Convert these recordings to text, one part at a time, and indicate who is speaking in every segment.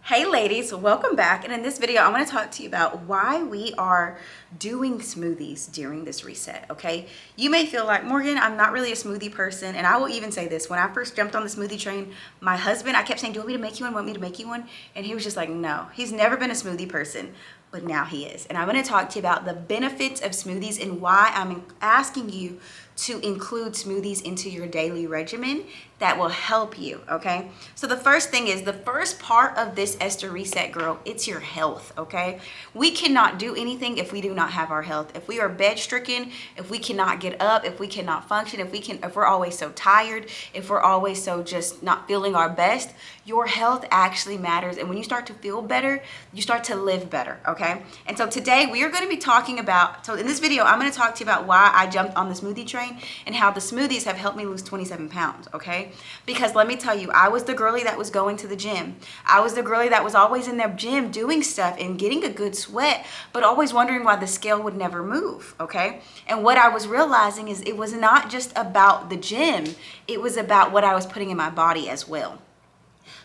Speaker 1: Hey ladies, welcome back. And in this video, I want to talk to you about why we are doing smoothies during this reset, okay? You may feel like, Morgan, I'm not really a smoothie person. And I will even say this, when I first jumped on the smoothie train, my husband, I kept saying, do you want me to make you one? Want me to make you one? And he was just like, no, he's never been a smoothie person, but now he is. And I'm going to talk to you about the benefits of smoothies and why I'm asking you to include smoothies into your daily regimen that will help you, okay? So the first thing is, the first part of this Esther Reset, girl, it's your health, okay? We cannot do anything if we do not have our health. If we are bed-stricken, if we cannot get up, if we cannot function, if we're always so tired, if we're always so just not feeling our best, your health actually matters. And when you start to feel better, you start to live better, okay? And so today we are gonna be talking about, so in this video, I'm gonna talk to you about why I jumped on the smoothie train and how the smoothies have helped me lose 27 pounds, okay? Because let me tell you, I was the girly that was going to the gym. I was the girly that was always in the gym doing stuff and getting a good sweat, but always wondering why the scale would never move, okay? And what I was realizing is it was not just about the gym, it was about what I was putting in my body as well.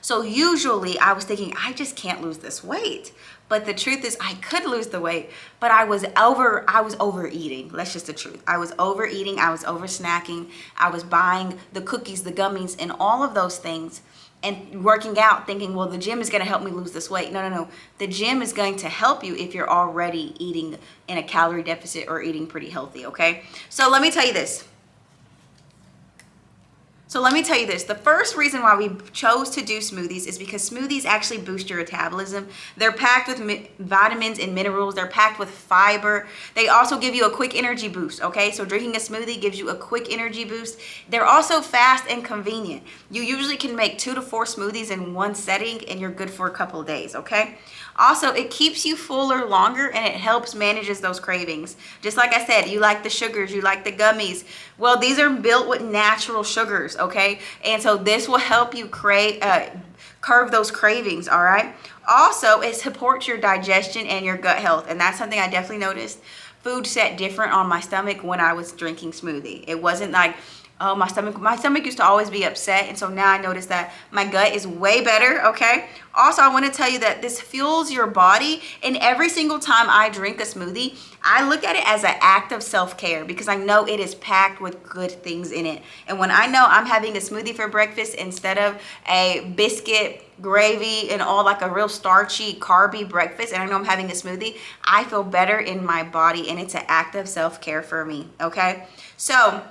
Speaker 1: So usually I was thinking, I just can't lose this weight. But the truth is I could lose the weight, but I was overeating. That's just the truth. I was overeating, I was over snacking, I was buying the cookies, the gummies, and all of those things and working out thinking, well, the gym is gonna help me lose this weight. No. The gym is going to help you if you're already eating in a calorie deficit or eating pretty healthy, okay? So let me tell you this. The first reason why we chose to do smoothies is because smoothies actually boost your metabolism. They're packed with vitamins and minerals. They're packed with fiber. They also give you a quick energy boost, okay? So drinking a smoothie gives you a quick energy boost. They're also fast and convenient. You usually can make 2 to 4 smoothies in one setting and you're good for a couple of days, okay? Also, it keeps you fuller longer and it helps manages those cravings. Just like I said, you like the sugars, you like the gummies. Well, these are built with natural sugars, okay? And so this will help you curb those cravings, all right? Also, it supports your digestion and your gut health. And that's something I definitely noticed. Food set different on my stomach when I was drinking smoothie. It wasn't like, oh, my stomach used to always be upset, and so now I notice that my gut is way better, okay? Also, I want to tell you that this fuels your body, and every single time I drink a smoothie, I look at it as an act of self-care because I know it is packed with good things in it. And when I know I'm having a smoothie for breakfast instead of a biscuit, gravy, and all like a real starchy, carby breakfast, and I know I'm having a smoothie, I feel better in my body, and it's an act of self-care for me, okay? So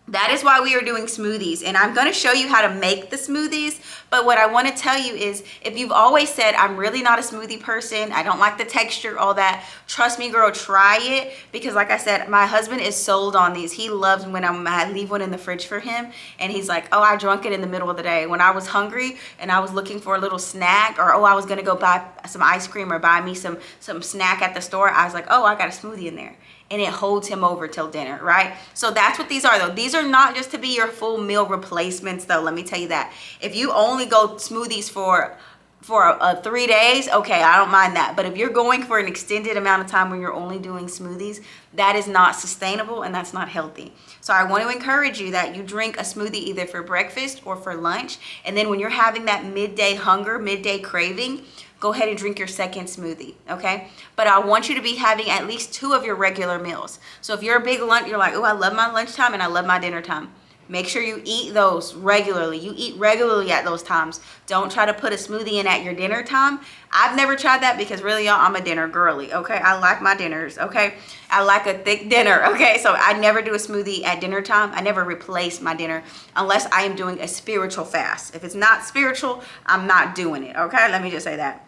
Speaker 1: that is why we are doing smoothies, and I'm going to show you how to make the smoothies. But what I want to tell you is, if you've always said, I'm really not a smoothie person, I don't like the texture, all that, trust me, girl, try it. Because like I said, my husband is sold on these. He loves when I leave one in the fridge for him, and he's like, oh, I drank it in the middle of the day. When I was hungry and I was looking for a little snack, or oh, I was going to go buy some ice cream or buy me some snack at the store, I was like, oh, I got a smoothie in there. And it holds him over till dinner, right? So that's what these are, though. These are not just to be your full meal replacements, though. Let me tell you that. If you only go smoothies for 3 days, okay, I don't mind that. But if you're going for an extended amount of time when you're only doing smoothies, that is not sustainable and that's not healthy. So I want to encourage you that you drink a smoothie either for breakfast or for lunch. And then when you're having that midday hunger, midday craving, go ahead and drink your second smoothie, okay? But I want you to be having at least 2 of your regular meals. So if you're a big lunch, you're like, oh, I love my lunchtime and I love my dinner time. Make sure you eat those regularly. You eat regularly at those times. Don't try to put a smoothie in at your dinner time. I've never tried that because really, y'all, I'm a dinner girly, okay? I like my dinners, okay? I like a thick dinner, okay? So I never do a smoothie at dinner time. I never replace my dinner unless I am doing a spiritual fast. If it's not spiritual, I'm not doing it, okay? Let me just say that.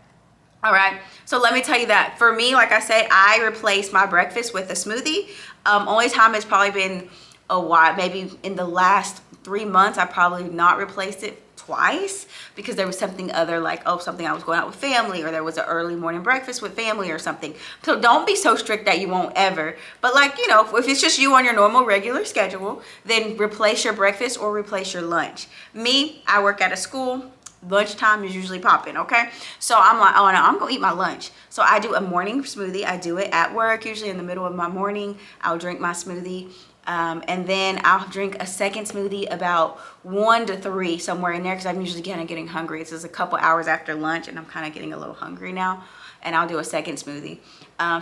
Speaker 1: All right, so let me tell you that for me, like I said, I replace my breakfast with a smoothie. Only time it's probably been a while, maybe in the last 3 months, I probably not replaced it twice because there was something other, like, oh, something I was going out with family, or there was an early morning breakfast with family or something. So don't be so strict that you won't ever. But like, you know, if it's just you on your normal regular schedule, then replace your breakfast or replace your lunch. Me, I work at a school. Lunchtime is usually popping, okay? So I'm like, oh no, I'm gonna eat my lunch. So I do a morning smoothie. I do it at work, usually in the middle of my morning. I'll drink my smoothie. And then I'll drink a second smoothie about 1 to 3, somewhere in there, because I'm usually kind of getting hungry. It's just a couple hours after lunch and I'm kind of getting a little hungry now. And I'll do a second smoothie.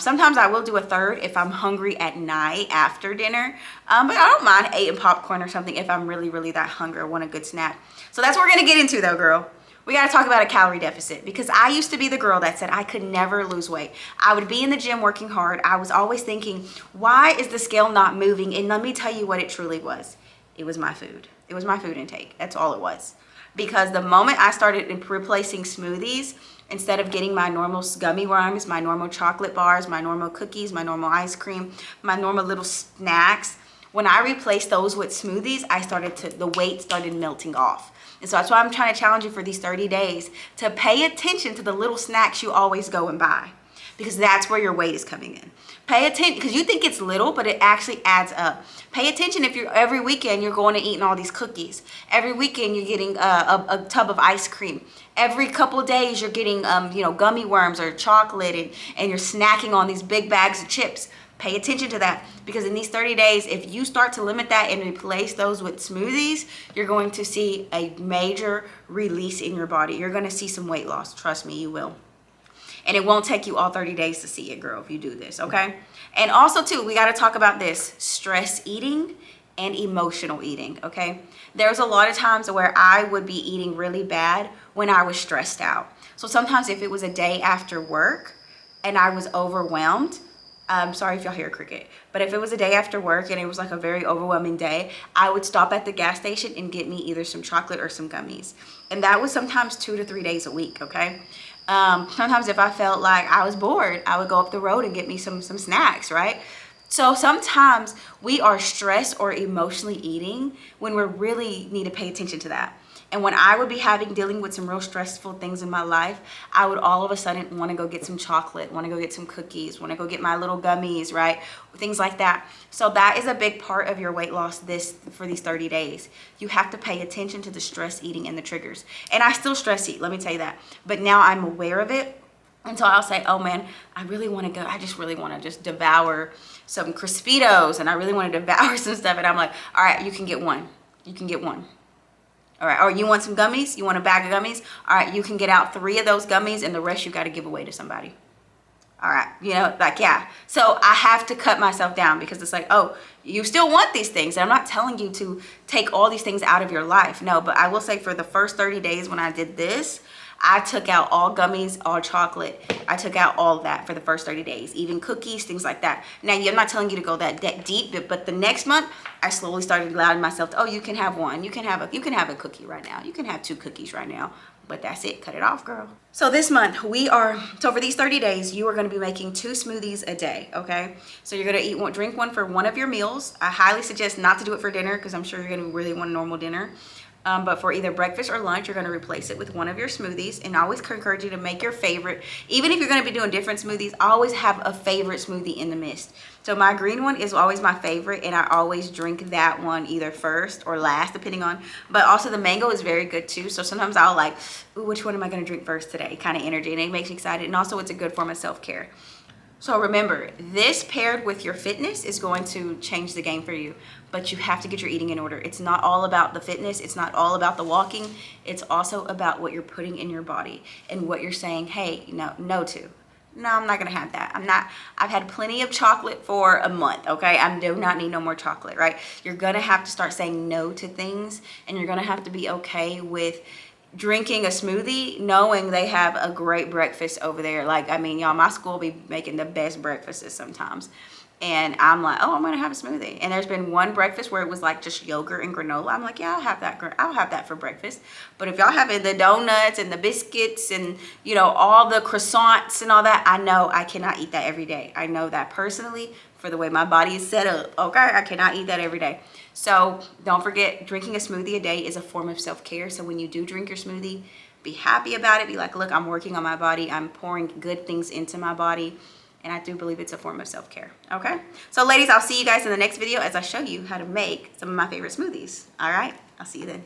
Speaker 1: Sometimes I will do a third if I'm hungry at night after dinner. But I don't mind eating popcorn or something if I'm really, really that hungry or want a good snack. So that's what we're gonna get into though, girl. We gotta talk about a calorie deficit, because I used to be the girl that said I could never lose weight. I would be in the gym working hard. I was always thinking, why is the scale not moving? And let me tell you what it truly was. It was my food. It was my food intake. That's all it was. Because the moment I started replacing smoothies, instead of getting my normal gummy worms, my normal chocolate bars, my normal cookies, my normal ice cream, my normal little snacks, when I replaced those with smoothies, the weight started melting off. And so that's why I'm trying to challenge you for these 30 days to pay attention to the little snacks you always go and buy, because that's where your weight is coming in. Pay attention, because you think it's little, but it actually adds up. Pay attention if every weekend you're going and eating all these cookies. Every weekend you're getting a tub of ice cream. Every couple of days you're getting gummy worms or chocolate, and you're snacking on these big bags of chips. Pay attention to that, because in these 30 days, if you start to limit that and replace those with smoothies, you're going to see a major release in your body. You're going to see some weight loss. Trust me, you will. And it won't take you all 30 days to see it, girl, if you do this, okay? And also, too, we got to talk about this: stress eating and emotional eating, okay? There's a lot of times where I would be eating really bad when I was stressed out. So sometimes if it was a day after work and I was overwhelmed, I'm sorry if y'all hear a cricket, but if it was a day after work and it was like a very overwhelming day, I would stop at the gas station and get me either some chocolate or some gummies. And that was sometimes 2 to 3 days a week, okay? Sometimes if I felt like I was bored, I would go up the road and get me some snacks, right? So sometimes we are stressed or emotionally eating when we really need to pay attention to that. And when I would be dealing with some real stressful things in my life, I would all of a sudden want to go get some chocolate, want to go get some cookies, want to go get my little gummies, right? Things like that. So that is a big part of your weight loss for these 30 days. You have to pay attention to the stress eating and the triggers. And I still stress eat, let me tell you that. But now I'm aware of it. And so I'll say, oh man, I just really want to just devour some Crispitos, and I really want to devour some stuff. And I'm like, all right, you can get one. You can get one. All right, or you want some gummies? You want a bag of gummies? All right, you can get out 3 of those gummies, and the rest you got to give away to somebody. All right, yeah. So I have to cut myself down, because it's like, oh, you still want these things. And I'm not telling you to take all these things out of your life. No, but I will say for the first 30 days when I did this, I took out all gummies, all chocolate. I took out all that for the first 30 days, even cookies, things like that. Now, I'm not telling you to go that deep, but the next month, I slowly started allowing myself to, oh, you can have one. You can have a cookie right now. You can have 2 cookies right now. But that's it. Cut it off, girl. So this month, so for these 30 days, you are going to be making 2 smoothies a day, okay? So you're going to drink one for one of your meals. I highly suggest not to do it for dinner, because I'm sure you're going to really want a normal dinner. But for either breakfast or lunch, you're going to replace it with one of your smoothies. And I always encourage you to make your favorite. Even if you're going to be doing different smoothies, I always have a favorite smoothie in the midst. So my green one is always my favorite, and I always drink that one either first or last, depending on. But also the mango is very good too. So sometimes I'll like, ooh, which one am I going to drink first today? Kind of energy, and it makes me excited. And also it's a good form of self-care. So remember, this paired with your fitness is going to change the game for you, but you have to get your eating in order. It's not all about the fitness. It's not all about the walking. It's also about what you're putting in your body and what you're saying, hey, no to. No, I'm not going to have that. I've had plenty of chocolate for a month, okay? I do not need no more chocolate, right? You're going to have to start saying no to things, and you're going to have to be okay with drinking a smoothie knowing they have a great breakfast over there. Like, I mean, y'all, my school be making the best breakfasts sometimes, and I'm like, oh, I'm gonna have a smoothie. And there's been one breakfast where it was like just yogurt and granola. I'm like, yeah, I'll have that for breakfast. But if y'all having the donuts and the biscuits and all the croissants and all that, I know I cannot eat that every day. I know that personally, for the way my body is set up, okay? I cannot eat that every day. So don't forget, drinking a smoothie a day is a form of self-care. So when you do drink your smoothie, be happy about it. Be like, look, I'm working on my body. I'm pouring good things into my body. And I do believe it's a form of self-care, okay? So ladies, I'll see you guys in the next video as I show you how to make some of my favorite smoothies. All right, I'll see you then.